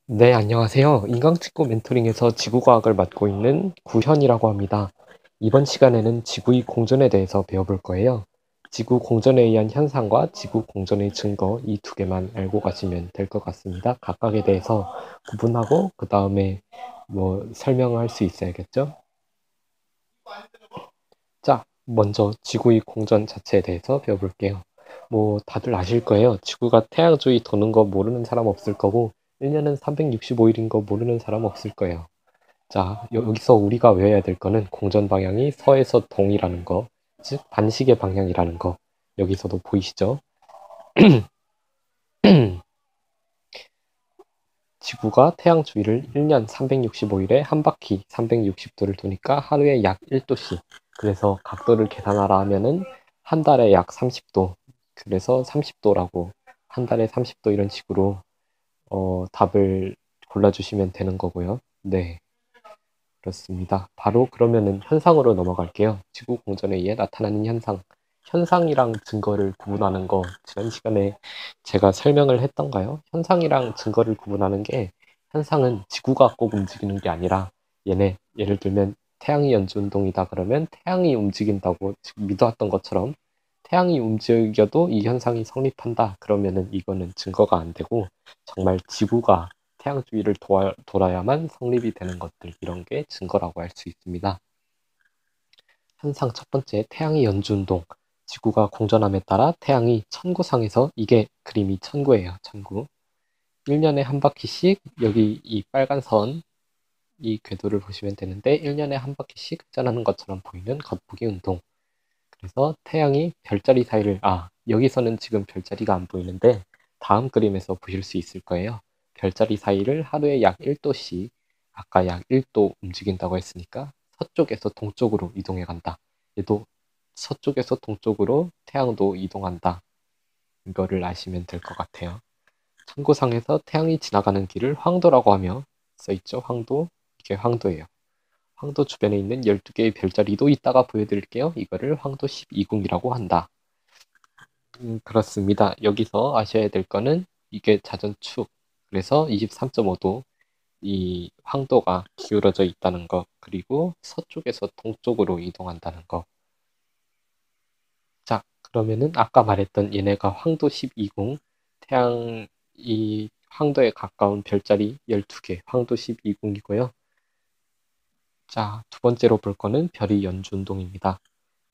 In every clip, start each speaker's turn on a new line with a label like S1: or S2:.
S1: 네, 안녕하세요. 인강직구 멘토링에서 지구과학을 맡고 있는 구현이라고 합니다. 이번 시간에는 지구의 공전에 대해서 배워볼 거예요. 지구 공전에 의한 현상과 지구 공전의 증거 이 두 개만 알고 가시면 될 것 같습니다. 각각에 대해서 구분하고 그 다음에 설명할 수 있어야겠죠? 자, 먼저 지구의 공전 자체에 대해서 배워볼게요. 다들 아실 거예요. 지구가 태양 주위 도는 거 모르는 사람 없을 거고 1년은 365일인 거 모르는 사람 없을 거예요. 자, 여기서 우리가 외워야 될 거는 공전 방향이 서에서 동이라는 거, 즉 반시계 방향이라는 거. 여기서도 보이시죠? 지구가 태양 주위를 1년 365일에 한 바퀴 360도를 도니까 하루에 약 1도씩. 그래서 각도를 계산하라 하면은 한 달에 약 30도. 그래서 30도라고 한 달에 30도 이런 식으로 답을 골라주시면 되는 거고요. 네. 그렇습니다. 바로 그러면은 현상으로 넘어갈게요. 지구 공전에 의해 나타나는 현상. 현상이랑 증거를 구분하는 거 지난 시간에 제가 설명을 했던가요? 현상이랑 증거를 구분하는 게 현상은 지구가 꼭 움직이는 게 아니라 예를 들면 태양이 연주운동이다 그러면 태양이 움직인다고 지금 믿어왔던 것처럼 태양이 움직여도 이 현상이 성립한다 그러면은 이거는 증거가 안 되고 정말 지구가 태양 주위를 돌아야만 성립이 되는 것들 이런 게 증거라고 할 수 있습니다. 현상 첫 번째 태양의 연주운동 지구가 공전함에 따라 태양이 천구상에서 이게 그림이 천구예요. 천구 1년에 한 바퀴씩 여기 이 빨간 선 이 궤도를 보시면 되는데 1년에 한 바퀴씩 회전하는 것처럼 보이는 겉보기 운동 그래서 태양이 별자리 사이를 여기서는 지금 별자리가 안 보이는데 다음 그림에서 보실 수 있을 거예요. 별자리 사이를 하루에 약 1도씩 아까 약 1도 움직인다고 했으니까 서쪽에서 동쪽으로 이동해 간다. 얘도 서쪽에서 동쪽으로 태양도 이동한다. 이거를 아시면 될 것 같아요. 천고상에서 태양이 지나가는 길을 황도라고 하며 써있죠. 황도. 이게 황도예요. 황도 주변에 있는 12개의 별자리도 이따가 보여드릴게요. 이거를 황도 12궁이라고 한다. 그렇습니다. 여기서 아셔야 될 거는 이게 자전축. 그래서 23.5도 이 황도가 기울어져 있다는 것. 그리고 서쪽에서 동쪽으로 이동한다는 것. 자, 그러면은 아까 말했던 얘네가 황도 12궁, 태양 이 황도에 가까운 별자리 12개, 황도 12궁이고요. 자, 두 번째로 볼 거는 별이 연주운동입니다.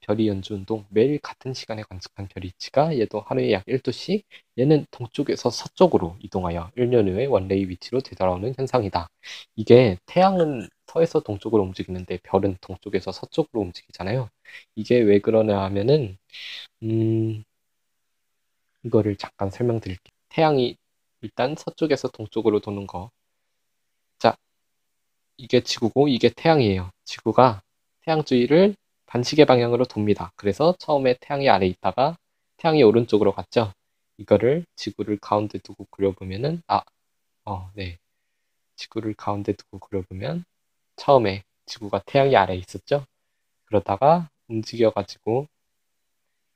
S1: 별이 연주운동, 매일 같은 시간에 관측한 별 위치가 얘도 하루에 약 1도씩 얘는 동쪽에서 서쪽으로 이동하여 1년 후에 원래의 위치로 되돌아오는 현상이다. 이게 태양은 서에서 동쪽으로 움직이는데 별은 동쪽에서 서쪽으로 움직이잖아요. 이게 왜 그러냐 하면은 음, 이거를 잠깐 설명드릴게요. 태양이 일단 서쪽에서 동쪽으로 도는 거. 자, 이게 지구고 이게 태양이에요. 지구가 태양 주위를 반시계 방향으로 돕니다. 그래서 처음에 태양이 아래 있다가 태양이 오른쪽으로 갔죠. 이거를 지구를 가운데 두고 그려보면은 네. 지구를 가운데 두고 그려보면 처음에 지구가 태양이 아래 있었죠. 그러다가 움직여가지고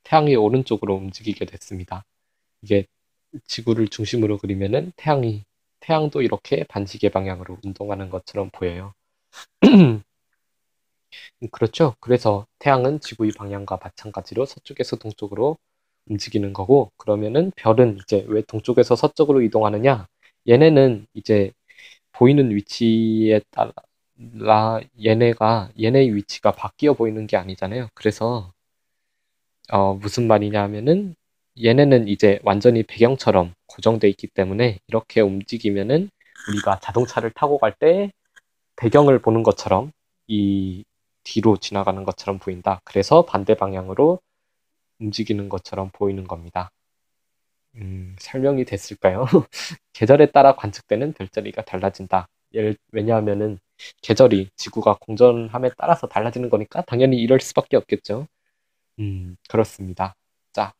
S1: 태양이 오른쪽으로 움직이게 됐습니다. 이게 지구를 중심으로 그리면은 태양도 이렇게 반시계 방향으로 운동하는 것처럼 보여요. 그렇죠. 그래서 태양은 지구의 방향과 마찬가지로 서쪽에서 동쪽으로 움직이는 거고, 그러면은 별은 이제 왜 동쪽에서 서쪽으로 이동하느냐? 얘네는 이제 보이는 위치에 따라 얘네의 위치가 바뀌어 보이는 게 아니잖아요. 그래서 무슨 말이냐 하면은 얘네는 이제 완전히 배경처럼 고정돼 있기 때문에 이렇게 움직이면은 우리가 자동차를 타고 갈 때 배경을 보는 것처럼 이 뒤로 지나가는 것처럼 보인다. 그래서 반대 방향으로 움직이는 것처럼 보이는 겁니다. 설명이 됐을까요? 계절에 따라 관측되는 별자리가 달라진다. 왜냐하면은 계절이 지구가 공전함에 따라서 달라지는 거니까 당연히 이럴 수밖에 없겠죠. 그렇습니다. 자,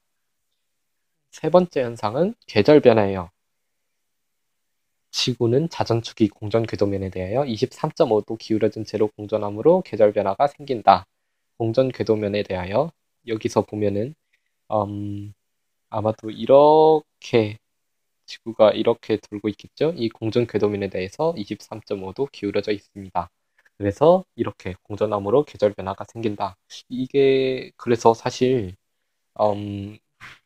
S1: 세 번째 현상은 계절 변화예요. 지구는 자전축이 공전 궤도면에 대하여 23.5도 기울어진 채로 공전하므로 계절 변화가 생긴다. 공전 궤도면에 대하여 여기서 보면은 아마도 이렇게 지구가 이렇게 돌고 있겠죠? 이 공전 궤도면에 대해서 23.5도 기울어져 있습니다. 그래서 이렇게 공전함으로 계절 변화가 생긴다. 이게 그래서 사실 음,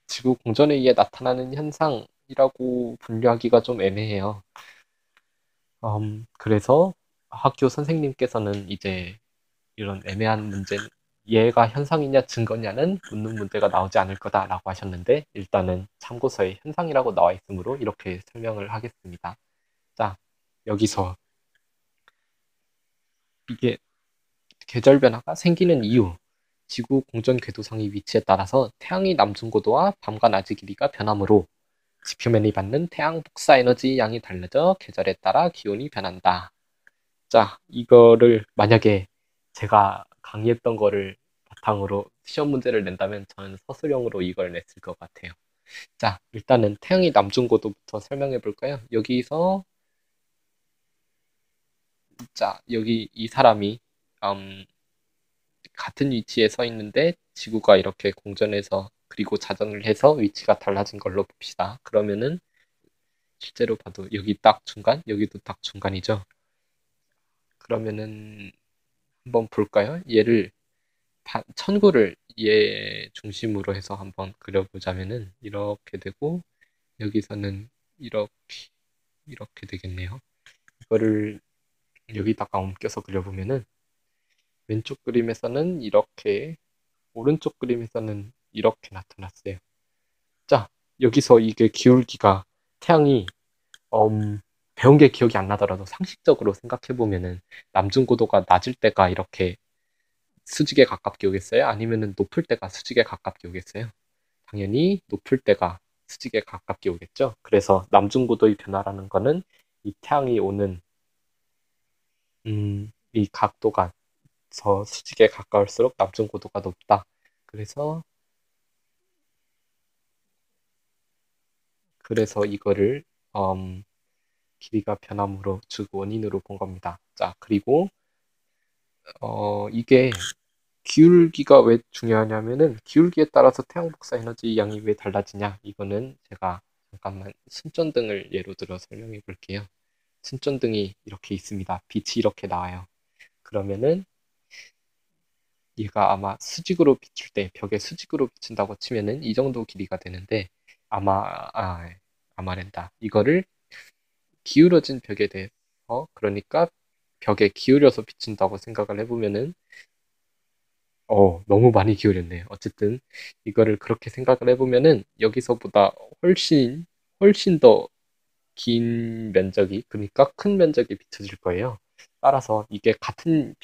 S1: 지구 공전에 의해 나타나는 현상이라고 분류하기가 좀 애매해요. 그래서 학교 선생님께서는 이제 이런 애매한 문제, 얘가 현상이냐 증거냐는 묻는 문제가 나오지 않을 거다라고 하셨는데 일단은 참고서에 현상이라고 나와 있으므로 이렇게 설명을 하겠습니다. 자, 여기서 이게 계절 변화가 생기는 이유, 지구 공전 궤도상의 위치에 따라서 태양의 남중고도와 밤과 낮의 길이가 변하므로 지표면이 받는 태양 복사 에너지 양이 달라져 계절에 따라 기온이 변한다. 자, 이거를 만약에 제가 강의했던 거를 바탕으로 시험 문제를 낸다면 저는 서술형으로 이걸 냈을 것 같아요. 자, 일단은 태양의 남중고도부터 설명해 볼까요? 여기서 자, 여기 이 사람이 음, 같은 위치에 서 있는데 지구가 이렇게 공전해서 그리고 자전을 해서 위치가 달라진 걸로 봅시다. 그러면은 실제로 봐도 여기 딱 중간, 여기도 딱 중간이죠. 그러면은 한번 볼까요? 얘를 천구를 얘 중심으로 해서 한번 그려보자면은 이렇게 되고 여기서는 이렇게 이렇게 되겠네요. 이거를 여기다가 옮겨서 그려보면은 왼쪽 그림에서는 이렇게 오른쪽 그림에서는 이렇게 나타났어요. 자, 여기서 이게 기울기가 태양이 배운 게 기억이 안 나더라도 상식적으로 생각해 보면은 남중고도가 낮을 때가 이렇게 수직에 가깝게 오겠어요? 아니면은 높을 때가 수직에 가깝게 오겠어요? 당연히 높을 때가 수직에 가깝게 오겠죠. 그래서 남중고도의 변화라는 거는 이 태양이 오는 이 각도가 더 수직에 가까울수록 남중고도가 높다. 그래서 이거를 음, 길이가 변함으로 즉 원인으로 본 겁니다. 자, 그리고 이게 기울기가 왜 중요하냐면은 기울기에 따라서 태양 복사 에너지 양이 왜 달라지냐? 이거는 제가 잠깐만 순전등을 예로 들어 설명해 볼게요. 순전등이 이렇게 있습니다. 빛이 이렇게 나와요. 그러면은 얘가 아마 수직으로 비출 때 벽에 수직으로 비춘다고 치면은 이 정도 길이가 되는데 아마 아마랜다. 이거를 기울어진 벽에 대해서 그러니까 벽에 기울여서 비춘다고 생각을 해보면은 너무 많이 기울였네요. 어쨌든 이거를 그렇게 생각을 해보면은 여기서보다 훨씬 더 긴 면적이, 그러니까 큰 면적이 비춰질 거예요. 따라서 이게 같은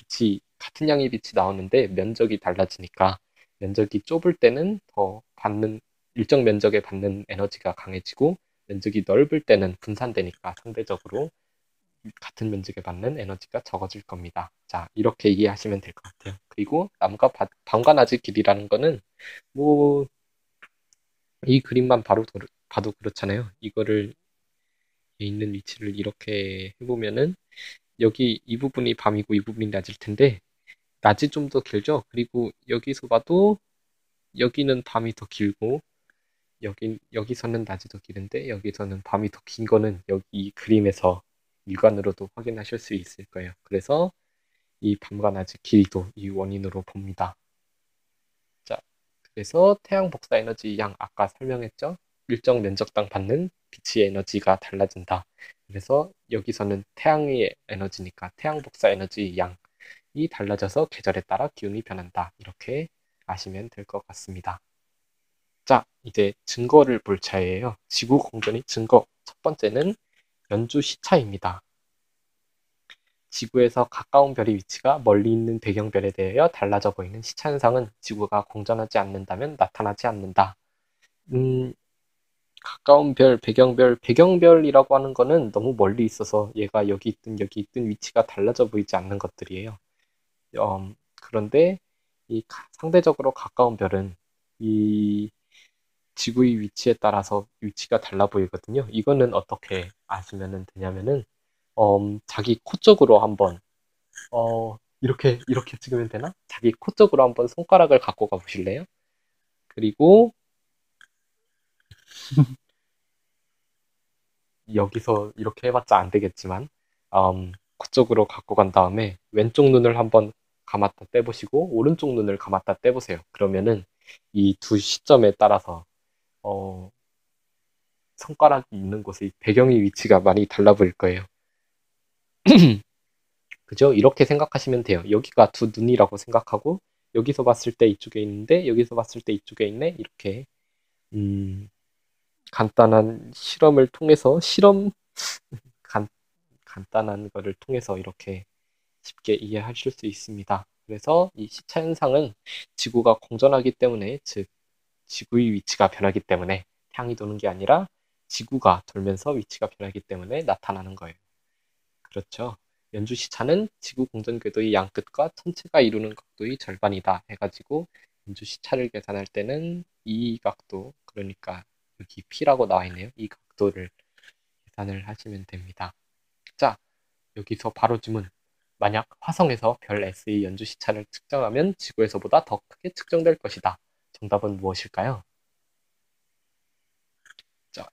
S1: 양의 빛이 나오는데 면적이 달라지니까 면적이 좁을 때는 더 받는, 일정 면적에 받는 에너지가 강해지고 면적이 넓을 때는 분산되니까 상대적으로 같은 면적에 받는 에너지가 적어질 겁니다. 자, 이렇게 이해하시면 될 것 같아요. 그리고 밤과 낮의 길이라는 거는 뭐 이 그림만 봐도 그렇잖아요. 이거를 있는 위치를 이렇게 해보면은 여기 이 부분이 밤이고 이 부분이 낮일 텐데 낮이 좀 더 길죠. 그리고 여기서 봐도 여기는 밤이 더 길고 여기서는 낮이 더 길은데 여기서는 밤이 더 긴 거는 여기 이 그림에서 육안으로도 확인하실 수 있을 거예요. 그래서 이 밤과 낮의 길이도 이 원인으로 봅니다. 자, 그래서 태양 복사 에너지 양 아까 설명했죠? 일정 면적당 받는 빛의 에너지가 달라진다. 그래서 여기서는 태양의 에너지니까 태양 복사 에너지 양이 달라져서 계절에 따라 기온이 변한다. 이렇게 아시면 될 것 같습니다. 자, 이제 증거를 볼 차례예요. 지구 공전의 증거. 첫 번째는 연주 시차입니다. 지구에서 가까운 별의 위치가 멀리 있는 배경별에 대하여 달라져 보이는 시차 현상은 지구가 공전하지 않는다면 나타나지 않는다. 음, 가까운 별, 배경별이라고 하는 거는 너무 멀리 있어서 얘가 여기 있든 위치가 달라져 보이지 않는 것들이에요. 그런데 이 상대적으로 가까운 별은 이 지구의 위치에 따라서 위치가 달라 보이거든요. 이거는 어떻게 아시면 되냐면은 자기 코 쪽으로 한번 이렇게 찍으면 되나? 자기 코 쪽으로 한번 손가락을 갖고 가 보실래요? 그리고 여기서 이렇게 해봤자 안 되겠지만, 그쪽으로 갖고 간 다음에 왼쪽 눈을 한번 감았다 떼보시고 오른쪽 눈을 감았다 떼보세요. 그러면은 이 두 시점에 따라서 어, 손가락이 있는 곳의 배경의 위치가 많이 달라 보일 거예요. 그죠? 이렇게 생각하시면 돼요. 여기가 두 눈이라고 생각하고 여기서 봤을 때 이쪽에 있는데 여기서 봤을 때 이쪽에 있네. 이렇게 음, 간단한 실험을 통해서 간, 간단한 거를 통해서 이렇게 쉽게 이해하실 수 있습니다. 그래서 이 시차 현상은 지구가 공전하기 때문에, 즉 지구의 위치가 변하기 때문에 태양이 도는 게 아니라 지구가 돌면서 위치가 변하기 때문에 나타나는 거예요. 그렇죠. 연주 시차는 지구 공전 궤도의 양끝과 전체가 이루는 각도의 절반이다 해가지고 연주 시차를 계산할 때는 이 각도, 그러니까 여기 P라고 나와 있네요. 이 각도를 계산을 하시면 됩니다. 자, 여기서 바로 질문. 만약 화성에서 별 S의 연주 시차를 측정하면 지구에서보다 더 크게 측정될 것이다. 정답은 무엇일까요? 자,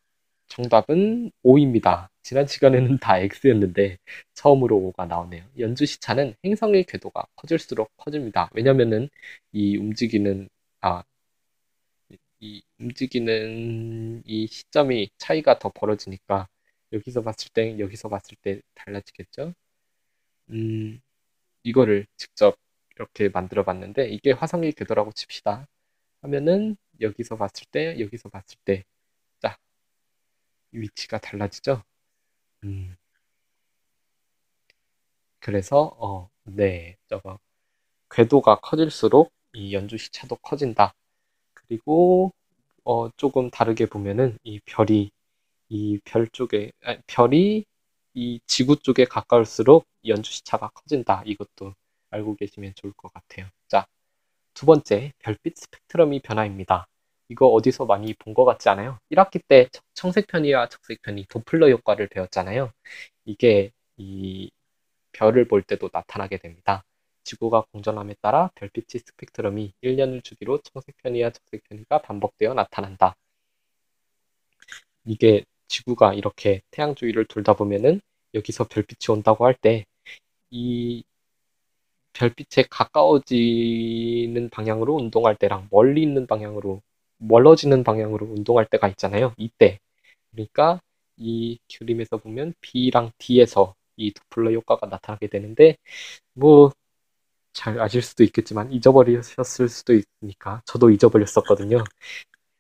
S1: 정답은 O입니다. 지난 시간에는 다 X였는데 처음으로 O가 나오네요. 연주 시차는 행성의 궤도가 커질수록 커집니다. 왜냐면은 이 움직이는 아, 이 움직이는 이 시점이 차이가 더 벌어지니까 여기서 봤을 때 여기서 봤을 때 달라지겠죠? 음, 이거를 직접 이렇게 만들어 봤는데 이게 화성의 궤도라고 칩시다. 하면은 여기서 봤을 때 여기서 봤을 때 자, 위치가 달라지죠? 음, 그래서 네, 저거 궤도가 커질수록 이 연주 시차도 커진다. 그리고 조금 다르게 보면은 이 별이 이 별 쪽에 별이 이 지구 쪽에 가까울수록 연주 시차가 커진다. 이것도 알고 계시면 좋을 것 같아요. 자, 두 번째, 별빛 스펙트럼이 변화입니다. 이거 어디서 많이 본 것 같지 않아요? 1학기 때 청색편이와 적색편이 도플러 효과를 배웠잖아요. 이게 이 별을 볼 때도 나타나게 됩니다. 지구가 공전함에 따라 별빛의 스펙트럼이 1년을 주기로 청색편이와 적색편이가 반복되어 나타난다. 이게 지구가 이렇게 태양 주위를 돌다 보면은 여기서 별빛이 온다고 할 때 이 별빛에 가까워지는 방향으로 운동할 때랑 멀리 있는 방향으로 멀어지는 방향으로 운동할 때가 있잖아요. 이때 그러니까 이 그림에서 보면 B랑 D에서 이 도플러 효과가 나타나게 되는데 뭐 잘 아실 수도 있겠지만 잊어버리셨을 수도 있으니까 저도 잊어버렸었거든요.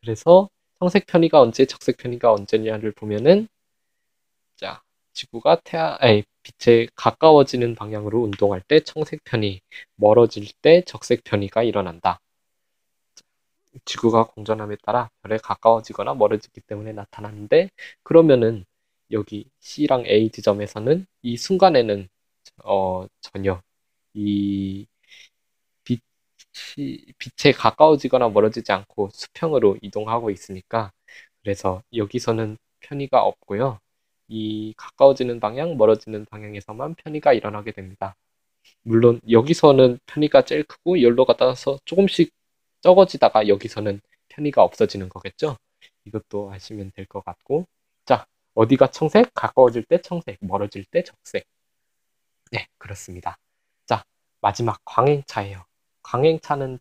S1: 그래서 청색 편의가 언제, 적색 편의가 언제냐를 보면은 자 지구가 빛에 가까워지는 방향으로 운동할 때 청색 편의, 멀어질 때 적색 편의가 일어난다. 지구가 공전함에 따라 별에 가까워지거나 멀어지기 때문에 나타나는데 그러면은 여기 C랑 A 지점에서는 이 순간에는 전혀 이 빛에 가까워지거나 멀어지지 않고 수평으로 이동하고 있으니까 그래서 여기서는 편의가 없고요. 이 가까워지는 방향, 멀어지는 방향에서만 편의가 일어나게 됩니다. 물론 여기서는 편의가 제일 크고 열로 갔다서 조금씩 적어지다가 여기서는 편의가 없어지는 거겠죠? 이것도 아시면 될 것 같고 자, 어디가 청색? 가까워질 때 청색, 멀어질 때 적색. 네, 그렇습니다. 자, 마지막 광행차예요. 광행차는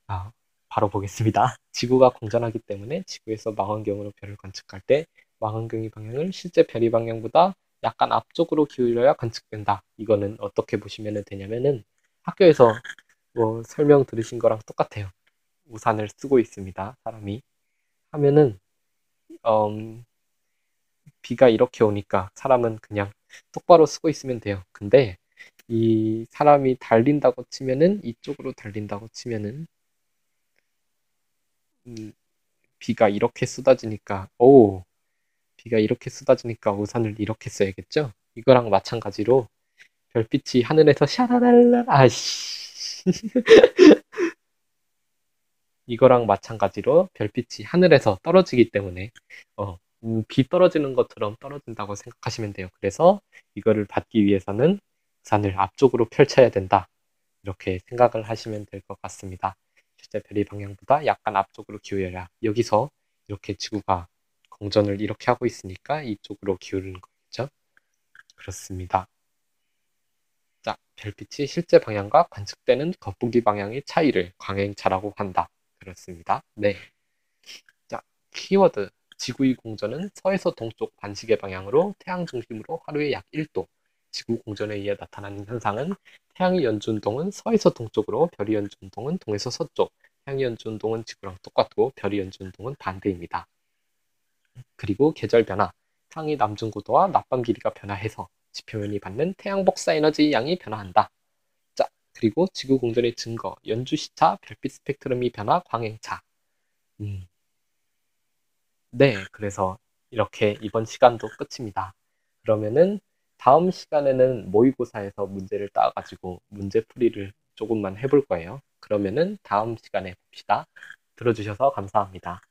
S1: 아, 바로 보겠습니다. 지구가 공전하기 때문에 지구에서 망원경으로 별을 관측할 때 망원경의 방향을 실제 별의 방향보다 약간 앞쪽으로 기울여야 관측된다. 이거는 어떻게 보시면 되냐면은 학교에서 뭐 설명 들으신 거랑 똑같아요. 우산을 쓰고 있습니다. 사람이 하면은 비가 이렇게 오니까 사람은 그냥 똑바로 쓰고 있으면 돼요. 근데 이 사람이 달린다고 치면은 이쪽으로 달린다고 치면은 음, 비가 이렇게 쏟아지니까 비가 이렇게 쏟아지니까 우산을 이렇게 써야겠죠? 이거랑 마찬가지로 별빛이 하늘에서 샤라랄라 아씨 이거랑 마찬가지로 별빛이 하늘에서 떨어지기 때문에 비 떨어지는 것처럼 떨어진다고 생각하시면 돼요. 그래서 이거를 받기 위해서는 우산을 앞쪽으로 펼쳐야 된다. 이렇게 생각을 하시면 될 것 같습니다. 실제 별의 방향보다 약간 앞쪽으로 기울여야 여기서 이렇게 지구가 공전을 이렇게 하고 있으니까 이쪽으로 기울는 거겠죠? 그렇습니다. 자, 별빛이 실제 방향과 관측되는 겉보기 방향의 차이를 광행차라고 한다. 그렇습니다. 네. 자, 키워드. 지구의 공전은 서에서 동쪽 반시계 방향으로 태양 중심으로 하루에 약 1도. 지구 공전에 의해 나타나는 현상은 태양의 연주운동은 서에서 동쪽으로, 별의 연주운동은 동에서 서쪽. 태양의 연주운동은 지구랑 똑같고 별의 연주운동은 반대입니다. 그리고 계절 변화. 태양의 남중구도와 낮밤 길이가 변화해서 지표면이 받는 태양 복사 에너지의 양이 변화한다. 자, 그리고 지구 공전의 증거, 연주 시차, 별빛 스펙트럼이 변화, 광행차. 음, 네, 그래서 이렇게 이번 시간도 끝입니다. 그러면은 다음 시간에는 모의고사에서 문제를 따가지고 문제풀이를 조금만 해볼 거예요. 그러면은 다음 시간에 봅시다. 들어주셔서 감사합니다.